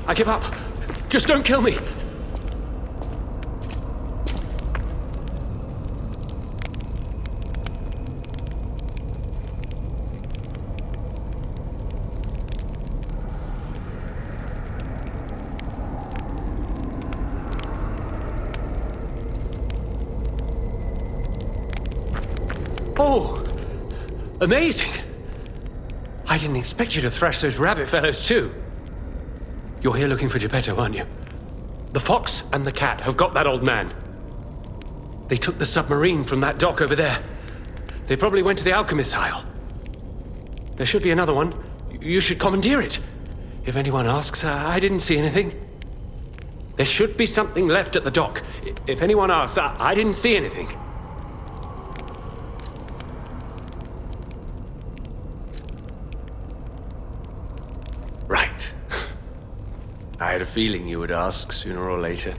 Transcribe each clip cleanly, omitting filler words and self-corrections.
I give up. Just don't kill me. Oh, amazing. I didn't expect you to thrash those rabbit fellows too. You're here looking for Geppetto, aren't you? The fox and the cat have got that old man. They took the submarine from that dock over there. They probably went to the Alchemist's Isle. There should be another one. You should commandeer it. If anyone asks, I didn't see anything. There should be something left at the dock. If anyone asks, I didn't see anything. Right. I had a feeling you would ask sooner or later.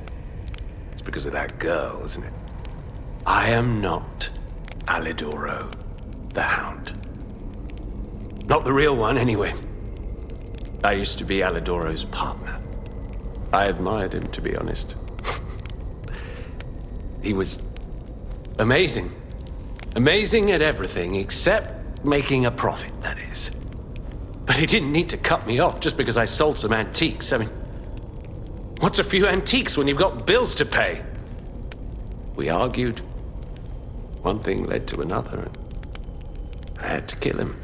It's because of that girl, isn't it? I am not Alidoro, the Hound. Not the real one, anyway. I used to be Alidoro's partner. I admired him, to be honest. He was amazing. Amazing at everything, except making a profit, that is. But he didn't need to cut me off just because I sold some antiques. I mean, what's a few antiques when you've got bills to pay? We argued. One thing led to another. I had to kill him.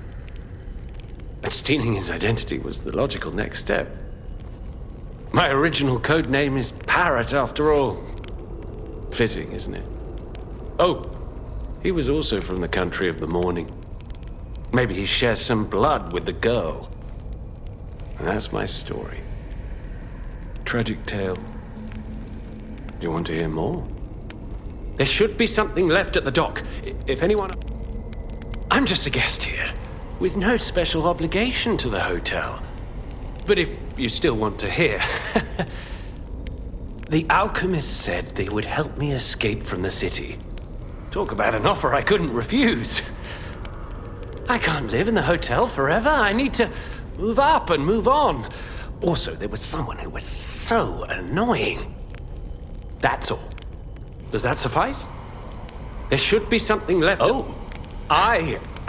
And stealing his identity was the logical next step. My original code name is Parrot, after all. Fitting, isn't it? Oh, he was also from the country of the morning. Maybe he shares some blood with the girl. And that's my story. Tragic tale. Do you want to hear more? There should be something left at the dock. If anyone... I'm just a guest here, with no special obligation to the hotel. But if you still want to hear... The alchemist said they would help me escape from the city. Talk about an offer I couldn't refuse. I can't live in the hotel forever. I need to move up and move on. Also, there was someone who was so annoying. That's all. Does that suffice? There should be something left. Oh,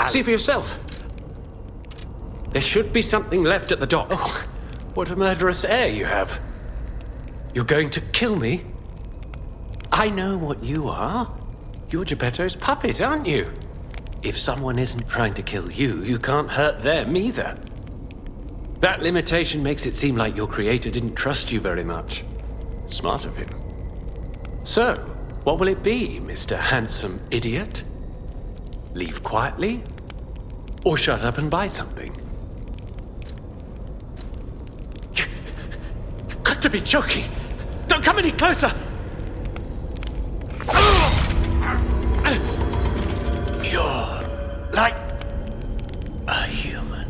see for yourself. There should be something left at the dock. Oh, what a murderous air you have. You're going to kill me? I know what you are. You're Geppetto's puppet, aren't you? If someone isn't trying to kill you, you can't hurt them either. That limitation makes it seem like your creator didn't trust you very much. Smart of him. So, what will it be, Mr. Handsome Idiot? Leave quietly? Or shut up and buy something? You've got to be joking! Don't come any closer! You're like a human.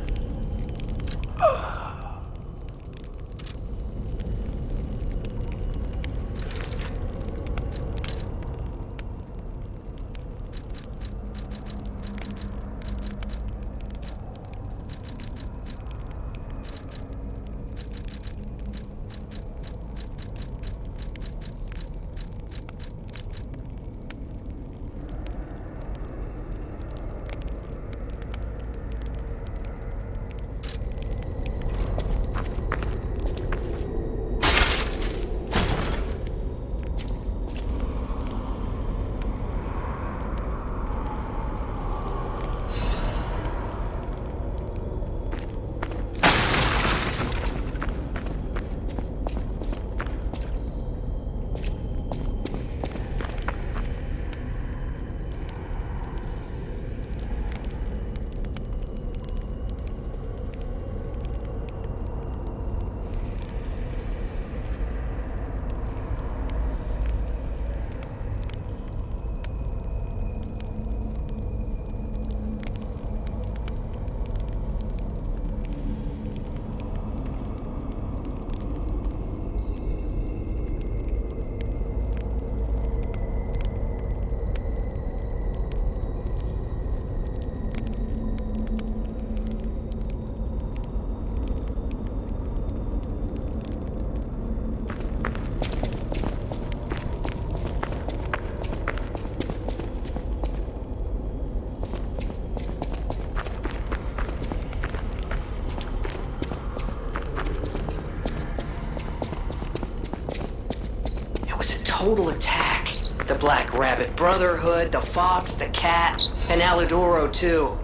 total attack. The Black Rabbit Brotherhood, the Fox, the Cat, and Alidoro too.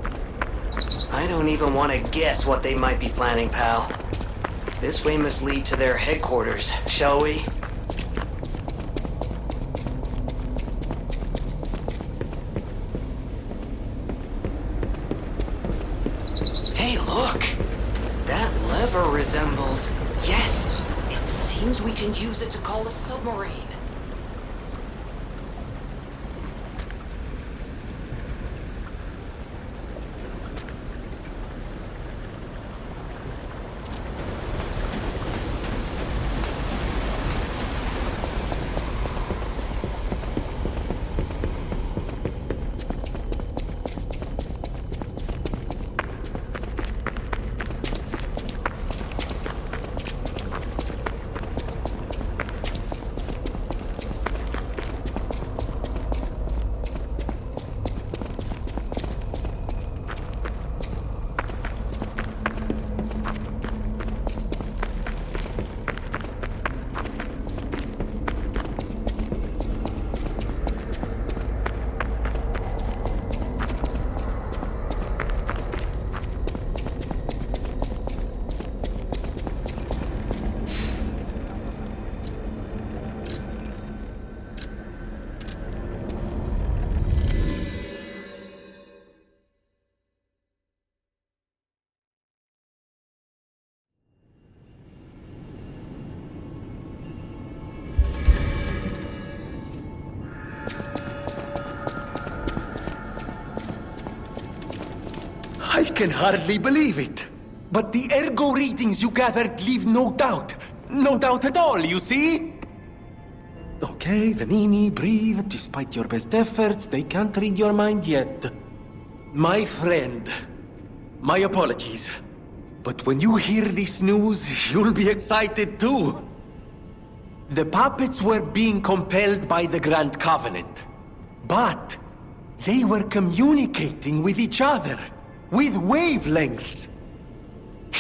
I don't even want to guess what they might be planning, pal. This way must lead to their headquarters, shall we? Hey, look! That lever resembles... Yes! It seems we can use it to call a submarine. I can hardly believe it. But the ergo readings you gathered leave no doubt. No doubt at all, you see? Okay, Venini, breathe. Despite your best efforts, they can't read your mind yet. My friend, my apologies. But when you hear this news, you'll be excited too. The puppets were being compelled by the Grand Covenant. But they were communicating with each other. With wavelengths.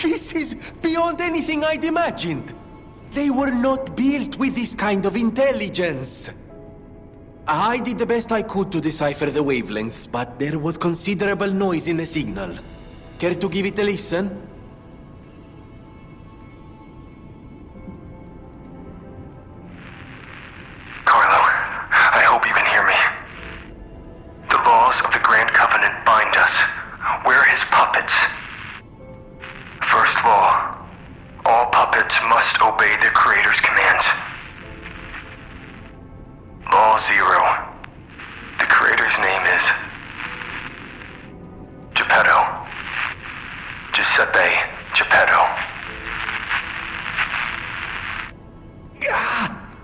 This is beyond anything I'd imagined. They were not built with this kind of intelligence. I did the best I could to decipher the wavelengths, but there was considerable noise in the signal. Care to give it a listen? Carlo, I hope you can hear me. The laws of the Grand Covenant bind us. We're his puppets. First law, all puppets must obey their creator's commands. Law 0, the creator's name is Geppetto. Giuseppe Geppetto.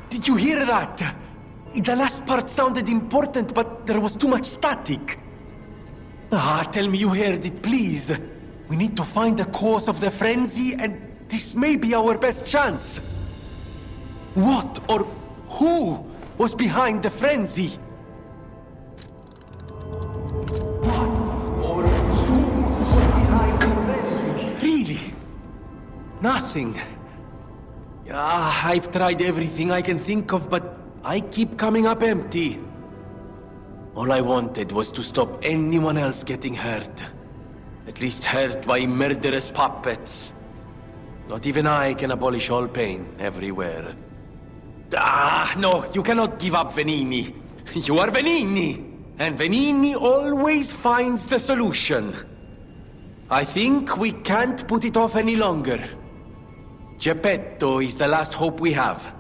Did you hear that? The last part sounded important, but there was too much static. Tell me you heard it, please. We need to find the cause of the frenzy, and this may be our best chance. What or who was behind the frenzy? Really? Nothing. I've tried everything I can think of, but I keep coming up empty. All I wanted was to stop anyone else getting hurt. At least hurt by murderous puppets. Not even I can abolish all pain everywhere. No, you cannot give up, Venini. You are Venini, and Venini always finds the solution. I think we can't put it off any longer. Geppetto is the last hope we have.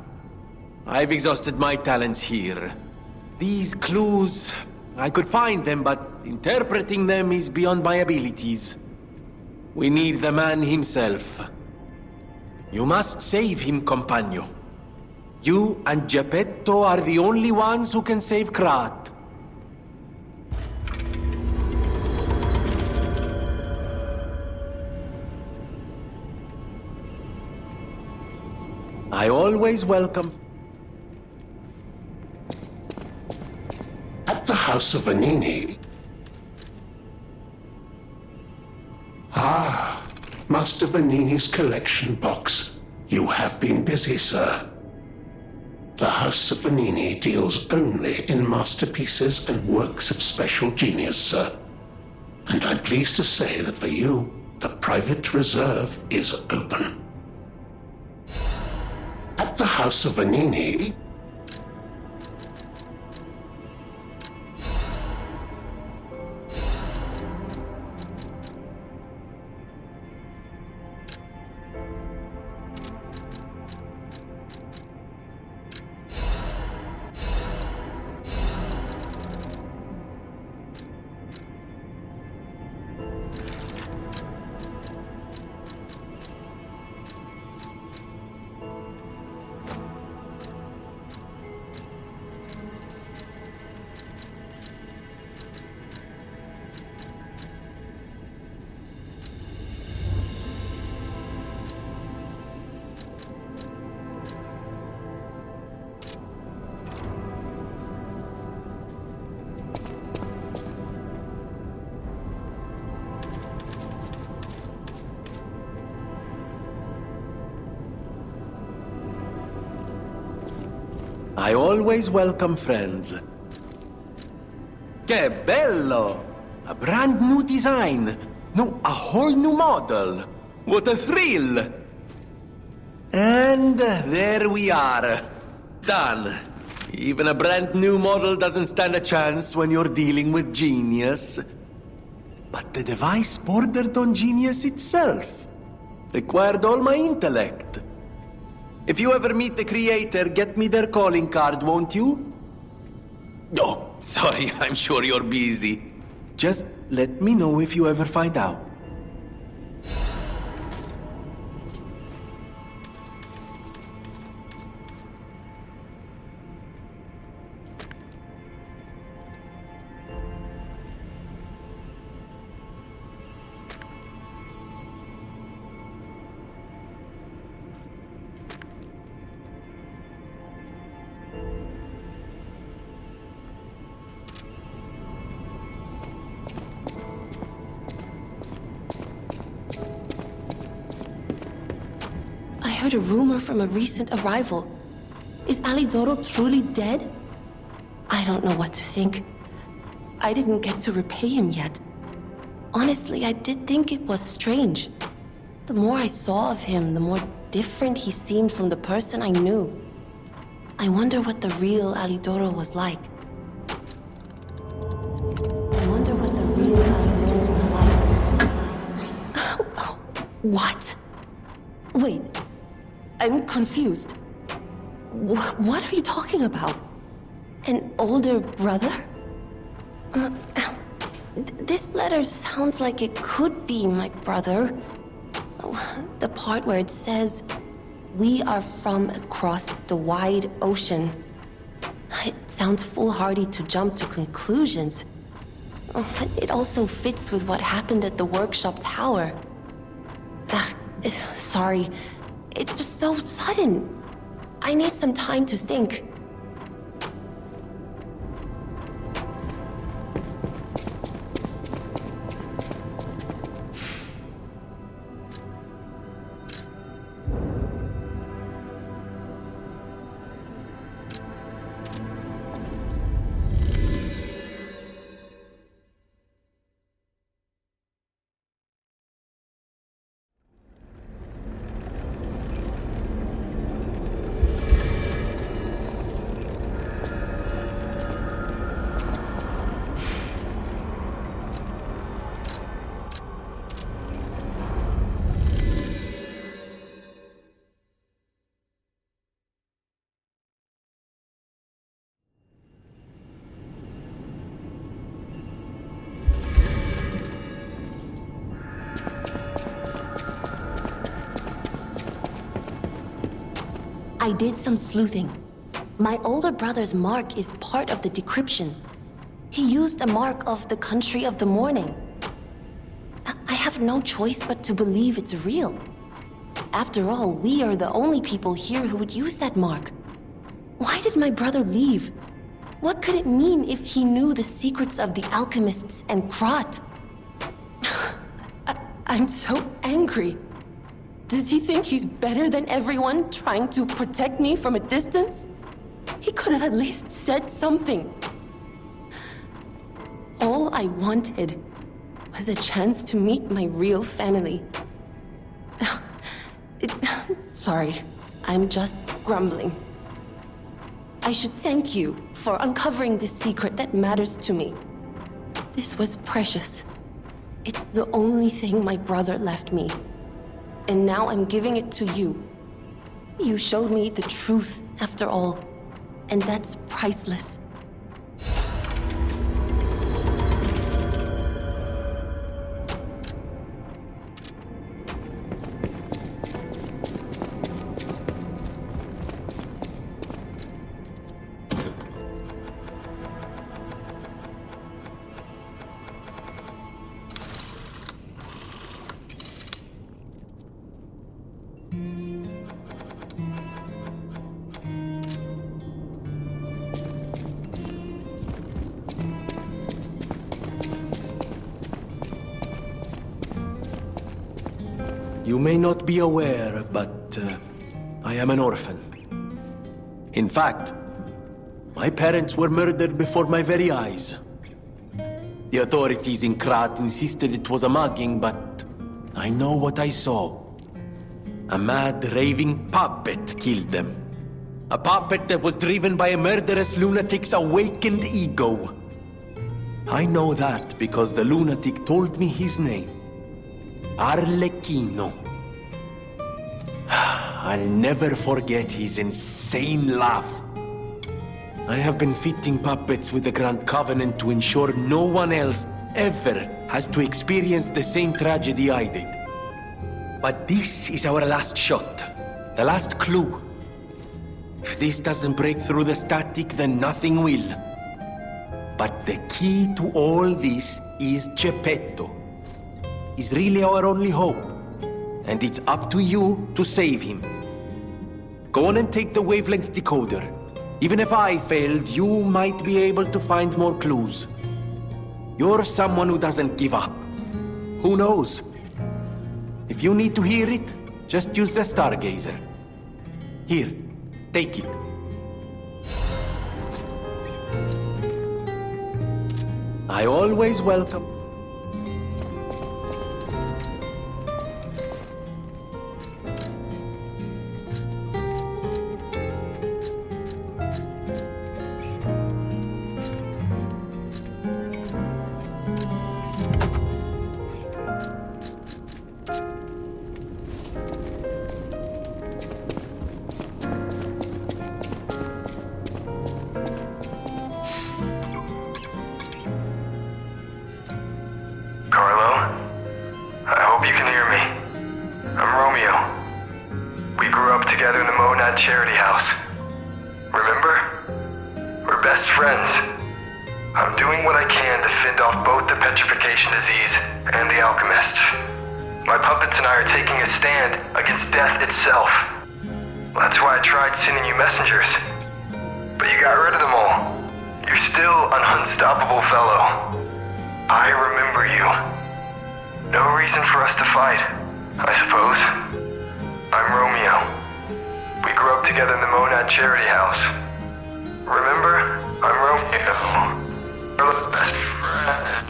I've exhausted my talents here. These clues, I could find them, but interpreting them is beyond my abilities. We need the man himself. You must save him, Compagno. You and Geppetto are the only ones who can save Krat. I always welcome... At the House of Venini. Master Venini's collection box. You have been busy, sir. The House of Vanini deals only in masterpieces and works of special genius, sir. And I'm pleased to say that for you, the private reserve is open. At the House of Vanini, I always welcome friends. Que bello! A brand new design. No, a whole new model. What a thrill! And there we are. Done. Even a brand new model doesn't stand a chance when you're dealing with genius. But the device bordered on genius itself. Required all my intellect. If you ever meet the creator, get me their calling card, won't you? No, sorry, I'm sure you're busy. Just let me know if you ever find out. I heard a rumor from a recent arrival. Is Alidoro truly dead? I don't know what to think. I didn't get to repay him yet. Honestly, I did think it was strange. The more I saw of him, the more different he seemed from the person I knew. I wonder what the real Alidoro was like. What? Wait. I'm confused. What are you talking about? An older brother? This letter sounds like it could be my brother. The part where it says, "We are from across the wide ocean." It sounds foolhardy to jump to conclusions. It also fits with what happened at the workshop tower. Sorry. It's just so sudden. I need some time to think. I did some sleuthing. My older brother's mark is part of the decryption. He used a mark of the Country of the Morning. I have no choice but to believe it's real. After all, we are the only people here who would use that mark. Why did my brother leave? What could it mean if he knew the secrets of the alchemists and Krat? I'm so angry. Does he think he's better than everyone, trying to protect me from a distance? He could have at least said something. All I wanted was a chance to meet my real family. Sorry, I'm just grumbling. I should thank you for uncovering this secret that matters to me. This was precious. It's the only thing my brother left me. And now I'm giving it to you. You showed me the truth, after all. And that's priceless. You may not be aware, but I am an orphan. In fact, my parents were murdered before my very eyes. The authorities in Krat insisted it was a mugging, but I know what I saw. A mad, raving puppet killed them. A puppet that was driven by a murderous lunatic's awakened ego. I know that because the lunatic told me his name. Arlecchino. I'll never forget his insane laugh. I have been fitting puppets with the Grand Covenant to ensure no one else ever has to experience the same tragedy I did. But this is our last shot. The last clue. If this doesn't break through the static, then nothing will. But the key to all this is Geppetto. He's really our only hope. And it's up to you to save him. Go on and take the wavelength decoder. Even if I failed, you might be able to find more clues. You're someone who doesn't give up. Who knows? If you need to hear it, just use the Stargazer. Here, take it. I always welcome. Charity house. Remember? We're best friends. I'm doing what I can to fend off both the petrification disease and the alchemists. My puppets and I are taking a stand against death itself. That's why I tried sending you messengers. But you got rid of them all. You're still an unstoppable fellow. I remember you. No reason for us to fight, I suppose. I'm Romeo. We grew up together in the Monad Charity House. Remember? I'm Romeo. We're best friends.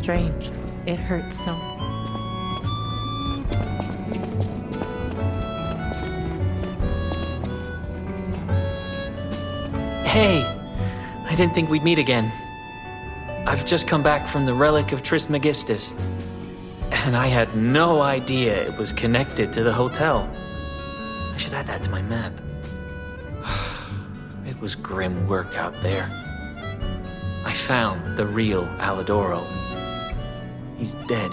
strange. It hurts so. Hey! I didn't think we'd meet again. I've just come back from the Relic of Trismegistus, and I had no idea it was connected to the hotel. I should add that to my map. It was grim work out there. I found the real Alidoro. He's dead.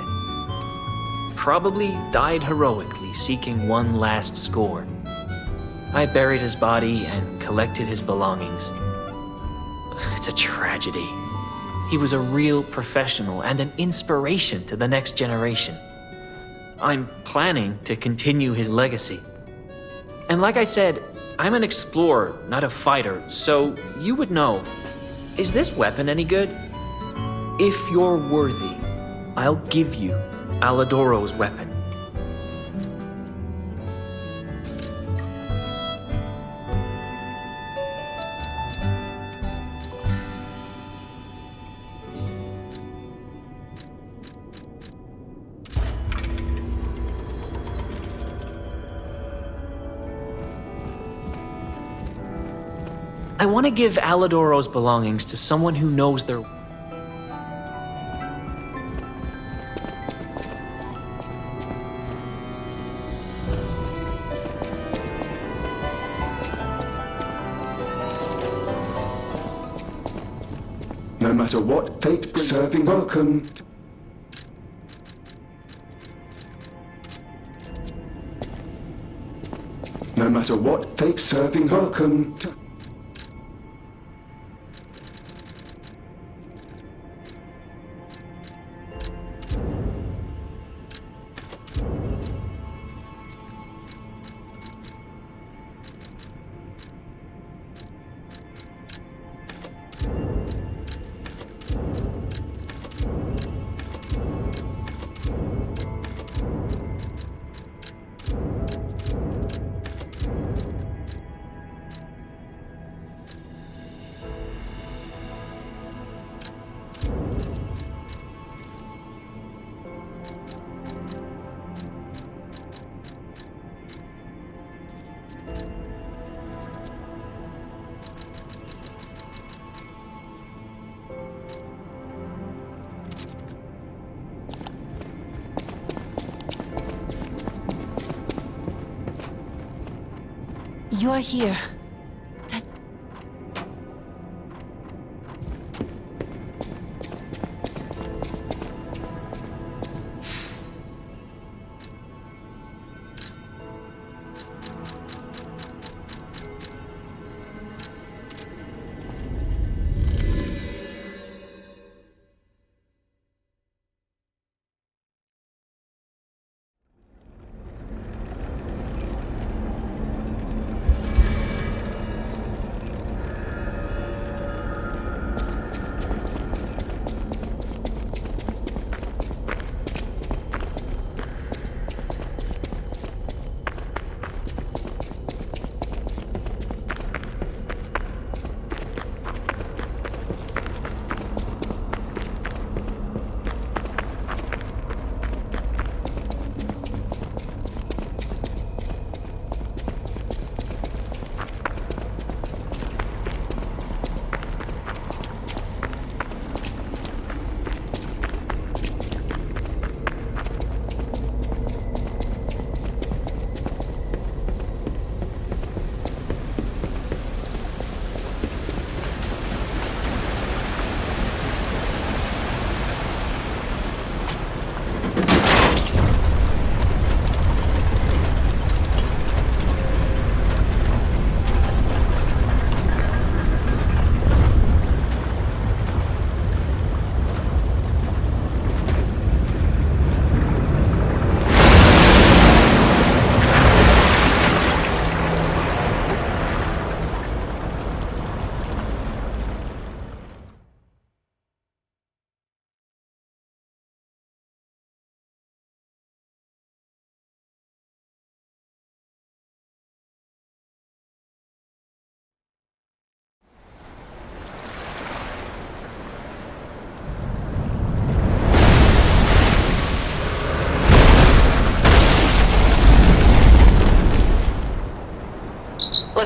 Probably died heroically, seeking one last score. I buried his body and collected his belongings. It's a tragedy. He was a real professional and an inspiration to the next generation. I'm planning to continue his legacy. And like I said, I'm an explorer, not a fighter, so you would know. Is this weapon any good? If you're worthy, I'll give you Alidoro's weapon. I want to give Alidoro's belongings to someone who knows their... No matter what fate brings, serving welcome. No matter what fate, serving welcome. You're here. That's...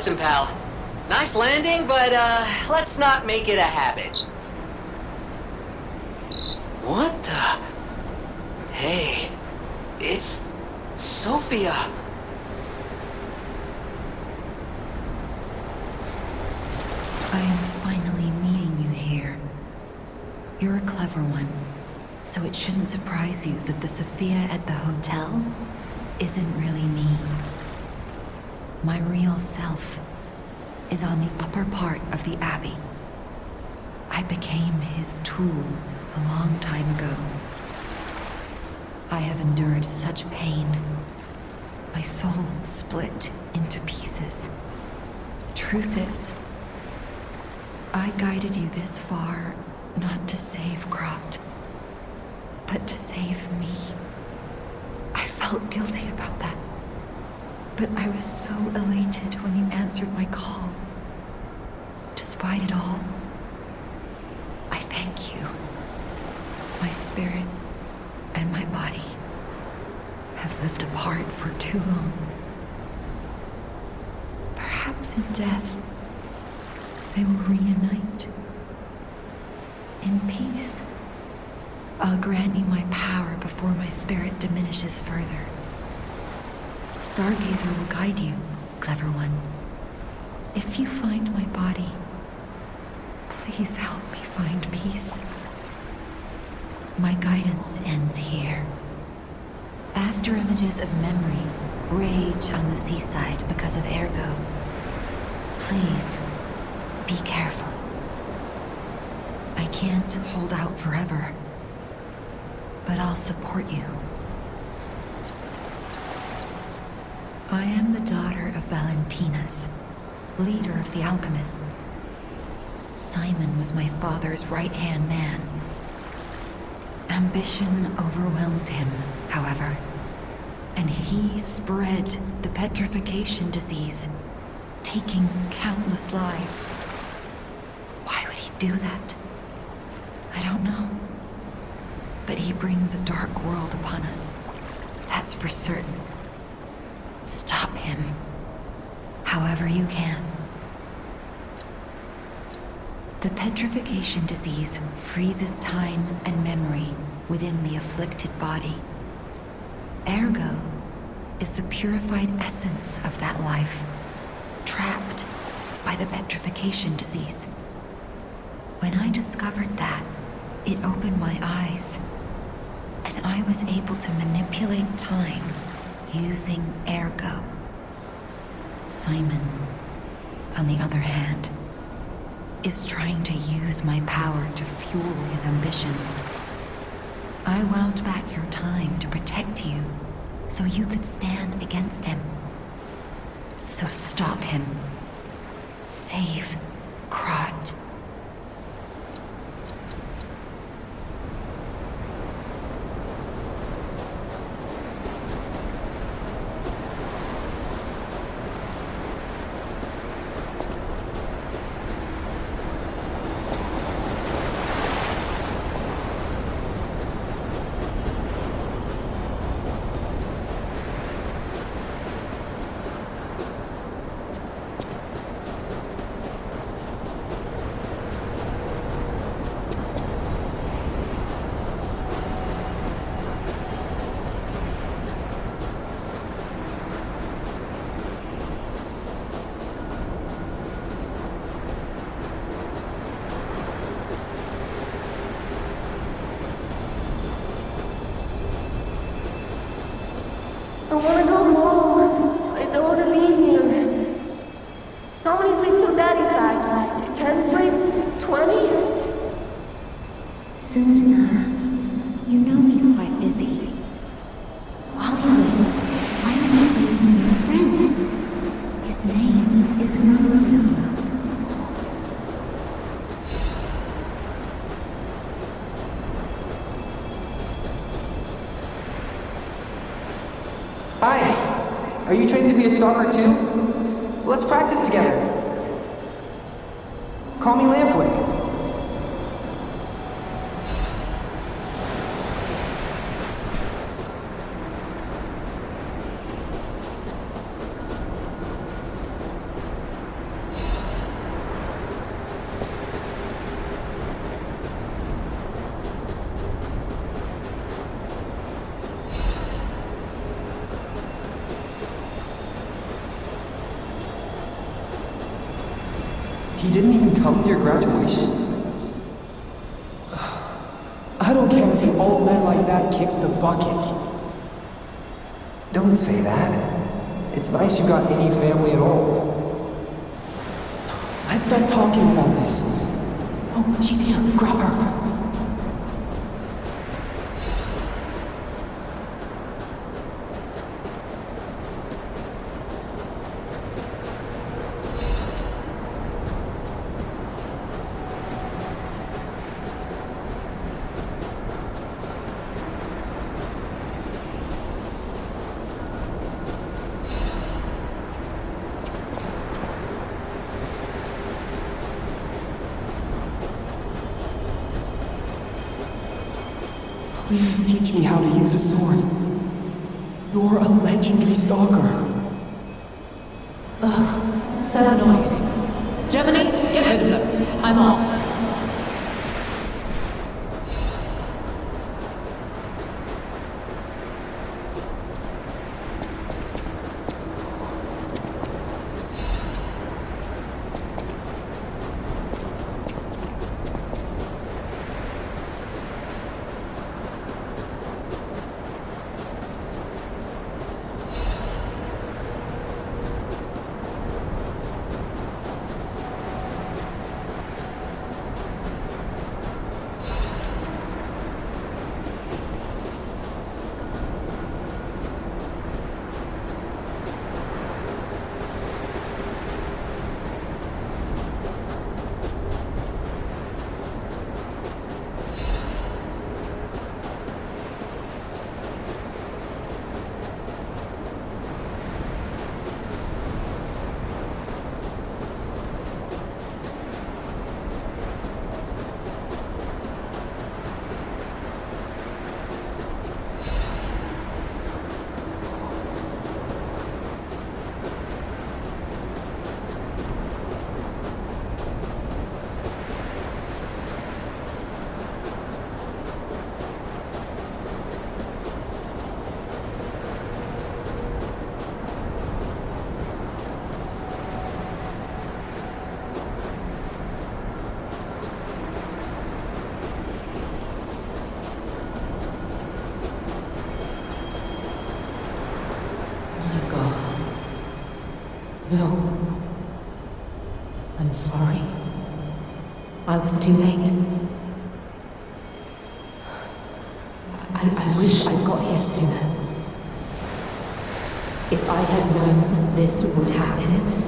Listen, pal. Nice landing, but let's not make it a habit. What the? Hey, it's Sophia. I am finally meeting you here. You're a clever one, so it shouldn't surprise you that the Sophia at the hotel isn't really me. My real self is on the upper part of the Abbey. I became his tool a long time ago. I have endured such pain. My soul split into pieces. Truth is, I guided you this far not to save Krat, but to save me. I felt guilty about that, but I was so elated when you answered my call. Despite it all, I thank you. My spirit and my body have lived apart for too long. Perhaps in death, they will reunite. In peace, I'll grant you my power before my spirit diminishes further. Stargazer will guide you, clever one. If you find my body, please help me find peace. My guidance ends here. After images of memories rage on the seaside because of Ergo, please be careful. I can't hold out forever, but I'll support you. I am the daughter of Valentinus, leader of the alchemists. Simon was my father's right-hand man. Ambition overwhelmed him, however, and he spread the petrification disease, taking countless lives. Why would he do that? I don't know. But he brings a dark world upon us. That's for certain. Stop him, however you can. The petrification disease freezes time and memory within the afflicted body. Ergo is the purified essence of that life, trapped by the petrification disease. When I discovered that, it opened my eyes, and I was able to manipulate time using Ergo. Simon, on the other hand, is trying to use my power to fuel his ambition. I wound back your time to protect you, so you could stand against him. So stop him. Save Krat. I wanna go home. I don't wanna be here. How many sleeps till Daddy's back? 10 sleeps? 20? Soon enough. You know he's quite busy. Hollywood, why don't you leave me a friend? His name is Maroon. Hi. Are you training to be a stalker too? Let's practice together. Call me Lampwick. didn't even come to your graduation? I don't care if an old man like that kicks the bucket. Don't say that. It's nice you got any family at all. Let's start talking about this. Oh, she's here. Grab her. Please teach me how to use a sword. You're a legendary stalker. Ugh, so annoying. Germany, get rid of them. I'm off. No. I'm sorry. I was too late. I wish I'd got here sooner. If I had known this would happen,